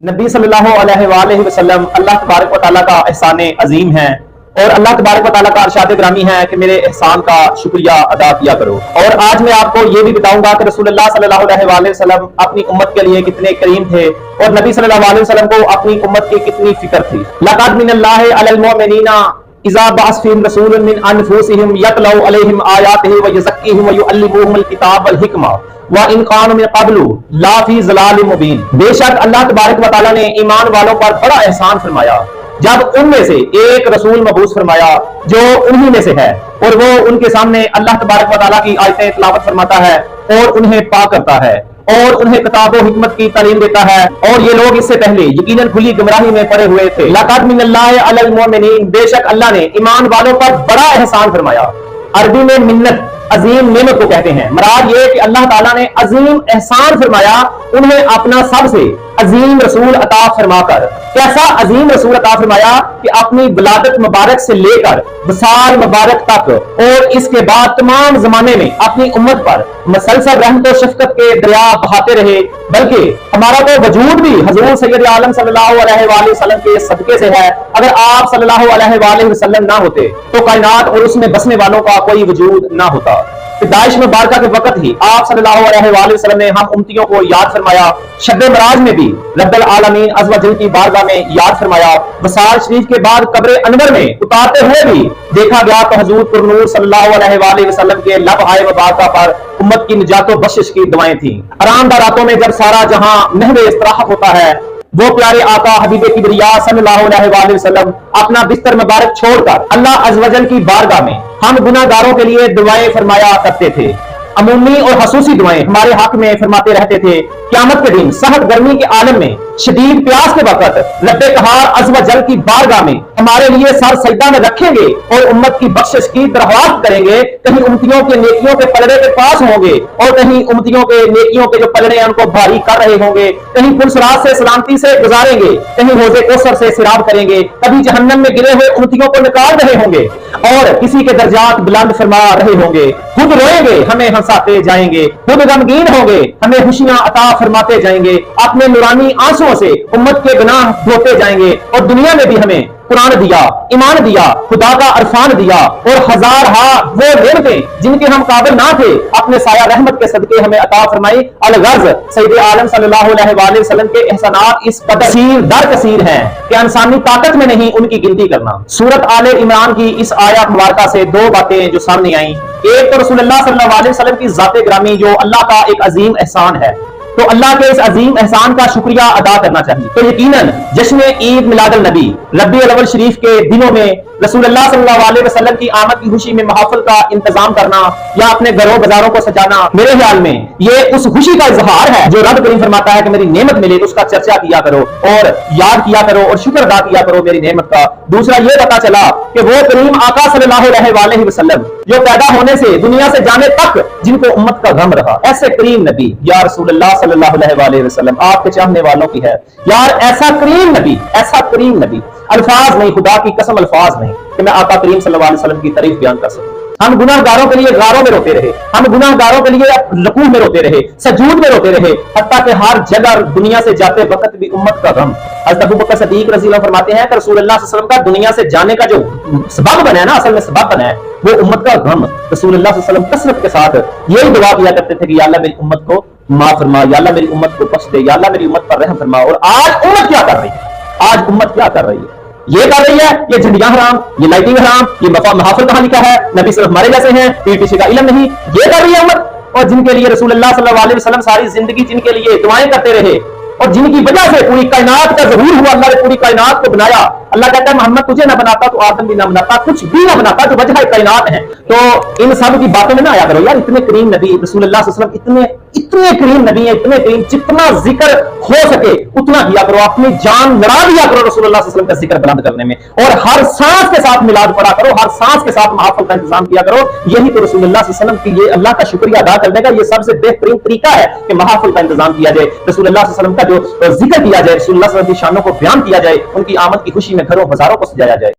नबी सल्लल्लाहु अलैहि वसल्लम अल्लाह तबारक व तआला का एहसान अजीम है और अल्लाह तबारक व तआला का अरशाद ग्रामी है कि मेरे एहसान का शुक्रिया अदा किया करो। और आज मैं आपको ये भी बताऊंगा कि रसूलुल्लाह सल्लल्लाहु अलैहि वसल्लम अपनी उम्मत के लिए कितने करीम थे और नबी सल्लल्लाहु अलैहि वसल्लम को अपनी उम्मत की कितनी फिक्र थी। लक़द मिनल्लाहि अलल मुमिनीना इज़ा बअस फ़ीहिम रसूलन मिन अनफुसिहिम यतलू अलैहिम आयातिहि व युज़क्कीहिम व युअल्लिमुहुमुल किताब वल हिकमा व इन कानू मिन क़ब्लु ला फ़ी ज़लालिम मुबीन। बेशक अल्लाह तबारक व तआला ने ईमान वालों पर बड़ा एहसान फरमाया जब उनमें से एक रसूल मबूस फरमाया जो उन्हीं में से है और वो उनके सामने अल्लाह तबारक व तआला की आयतें तिलावत फरमाता है और उन्हें पाक करता है और उन्हें किताब और हिकमत की तालीम देता है। और ये लोग इससे पहले यकीनन खुली गुमराही में पड़े हुए थे। लक़द मिनल्लाहि अलल मुमिनीन, बेशक अल्लाह ने ईमान वालों पर बड़ा एहसान फरमाया। अरबी में मिन्नत अजीम नेमत को कहते हैं। मुराद ये कि अल्लाह ताला ने अजीम एहसान फरमाया उन्हें अपना सबसे अजीम रसूल अता फरमाकर। कैसा अजीम रसूल अता फरमाया कि अपनी विलादत मुबारक से लेकर वसाल मुबारक तक और इसके बाद तमाम जमाने में अपनी उम्मत पर मसलसल रहमत और शफकत के दरिया बहाते रहे। बल्कि हमारा तो वजूद भी हुजूर सैयद आलम सल्लल्लाहु अलैहि वसल्लम के सदके से है। अगर आप सल्लल्लाहु अलैहि वसल्लम ना होते तो कायनात और उसमें बसने वालों का कोई वजूद ना होता। दाइश मुबारका के वक्त ही आप सल्लल्लाहु अलैहि वसल्लम ने हम उम्मतियों को याद फरमाया। शब मराज में भी रब्बुल आलमीन अज़्ज़ व जल की बारगाह में याद फरमाया। वसाल शरीफ के बाद कब्र अनवर में उतारते हुए भी देखा गया तो हुजूर पुरनूर सल्लल्लाहु अलैहि वसल्लम के लब आए मुबारका पर उम्मत की निजात व बख्शिश की दुआएं थी। आरामदार रातों में जब सारा जहां महवे इस्तराहत होता है वो प्यारे आका हबीबे किबरिया सल्लल्लाहु अलैहि वसल्लम अपना बिस्तर मुबारक छोड़कर अल्लाह अज़्ज़ व जल की बारगाह में हम गुनाहगारों के लिए दुआएं फरमाया करते थे। अमूमी और खसूसी दुआएं हमारे हक में फरमाते रहते थे। क़यामत के दिन सख्त गर्मी के आलम में शदीद प्यास के वक्त रब्बे कहार अज़्ज़ व जल की बारगाह में हमारे लिए सर सजदा में रखेंगे और उम्मत की बख्शिश की दरख्वास्त करेंगे। कहीं उम्मतियों के नेकियों के पलड़े के पास होंगे और कहीं उम्मतियों के नेकियों के जो पलड़े हैं उनको भारी कर रहे होंगे। कहीं पुरसरात से सलामती से गुजारेंगे, कहीं हौज़े कौसर से सिराब करेंगे, कभी जहन्नम में गिरे हुए उम्मतियों को निकाल रहे होंगे और किसी के दर्जात बुलंद फरमा रहे होंगे। खुद रोएंगे, हमें हंसाते जाएंगे, खुद गमगीन होंगे, हमें खुशियां अता फरमाते जाएंगे। अपने नूरानी आंसुओं से उम्मत के गुनाह धोते जाएंगे और दुनिया में भी हमें कुरान दिया, ईमान दिया, खुदा का अरफान दिया और हजार वो नेमतें जिनके हम काबिल ना थे अपने साया रहमत के सदके हमें अता फरमाई। अलगर्ज सैयद आलम सल्लल्लाहु अलैहि वसल्लम के एहसानात इस कदर दर कसीर हैं कि इंसानी ताकत में नहीं उनकी गिनती करना। सूरत आले इमरान की इस आयत मुबारका से दो बातें जो सामने आई। एक तो रसूलुल्लाह सल्लल्लाहु अलैहि वसल्लम की जाते ग्रामी जो अल्लाह का एक अजीम एहसान है, तो अल्लाह के इस अजीम एहसान का शुक्रिया अदा करना चाहिए। तो यकीनन जश्न ईद मिलादुल नबी रबीउल अव्वल शरीफ के दिनों में रसूलुल्लाह सल्लल्लाहु अलैहि वसल्लम की आमद की खुशी में महफिल का इंतजाम करना या अपने घरों बाजारों को सजाना, मेरे ख्याल में ये उस खुशी का इजहार है जो रब करीम फरमाता है कि मेरी नेमत मिले उसका चर्चा किया करो और याद किया करो और शुक्र अदा किया करो मेरी नेमत का। दूसरा ये पता चला कि वो करीम आका सल्लल्लाहु अलैहि वसल्लम जो पैदा होने से दुनिया से जाने तक जिनको उम्मत का गम रहा, ऐसे करीम नबी या रसूलुल्लाह सल्लल्लाहु अलैहि वसल्लम आपके चाहने वालों की है यार, ऐसा करीम नबी अल्फाज नहीं, खुदा की कसम अल्फाज नहीं कि मैं आका करीम सल्लल्लाहु अलैहि वसल्लम की तारीफ बयान कर सकूं। हम गुनाहगारों के लिए गारों में रोते रहे, हम गुनाहगारों के लिए रकूह में रोते रहे, सजूद में रोते रहे, हत्ता कि हर जगह दुनिया से जाते वक्त भी उम्मत का गम। हज़रत अबू बकर सिद्दीक रज़ी अल्लाह फरमाते हैं कि रसूलुल्लाह सल्लल्लाहु अलैहि वसल्लम का दुनिया से जाने का जो सबब बना है ना, असल में सबब बना है वो उम्मत का गम। रसूलुल्लाह सल्लल्लाहु अलैहि वसल्लम कसरत के साथ यही दुआ किया करते थे कि या अल्लाह मेरी उम्मत को माफ फरमा, या अल्लाह मेरी उम्मत को बख्श दे, या अल्लाह मेरी उम्मत पर रहम फरमा। और आज उम्मत क्या कर रही है? आज उम्मत क्या कर रही है? ये कर रही है ये झंडियां हराम, ये लाइटिंग हराम, ये महफिल कहां लिखा है, नबी सिर्फ हमारे जैसे हैं, पीठ का इल्म नहीं, ये कर रही है उम्मत। और जिनके लिए रसूलुल्लाह सल्लल्लाहु अलैहि वसल्लम सारी जिंदगी जिनके लिए दुआएं करते रहे और जिनकी वजह से पूरी कायनात का ज़हूर हुआ, अल्लाह ने पूरी कायनात को बनाया। अल्लाह कहता है मोहम्मद तुझे ना बनाता तो आदम भी ना बनाता, कुछ भी ना बनाता, जो वजह कायनात है। तो इन सब की बातों में ना आया करो यार। इतने करीम नबी रसूलुल्लाह सल्लल्लाहु अलैहि वसल्लम इतने करीम नबी है, इतने करीम, जितना जिक्र हो सके उतना किया करो, अपनी जान लड़ा दिया करो रसूलुल्लाह सल्लल्लाहु अलैहि वसल्लम का जिक्र बुलंद करने में, और हर सांस के साथ मिलाद पढ़ा करो, हर सांस के साथ महफिल का इंतजाम किया करो। यही तो रसूलुल्लाह सल्लल्लाहु अलैहि वसल्लम की ये अल्लाह का शुक्रिया अदा करने का ये सबसे बेहतरीन तरीका है कि महफिल का इंतजाम किया जाए, रसूलुल्लाह सल्लल्लाहु अलैहि वसल्लम का जो जिक्र किया जाए, रसूलुल्लाह सल्लल्लाहु अलैहि वसल्लम की शानों को बयान किया जाए, उनकी आमद की खुशी में घरों बाजारों को सजाया जाए।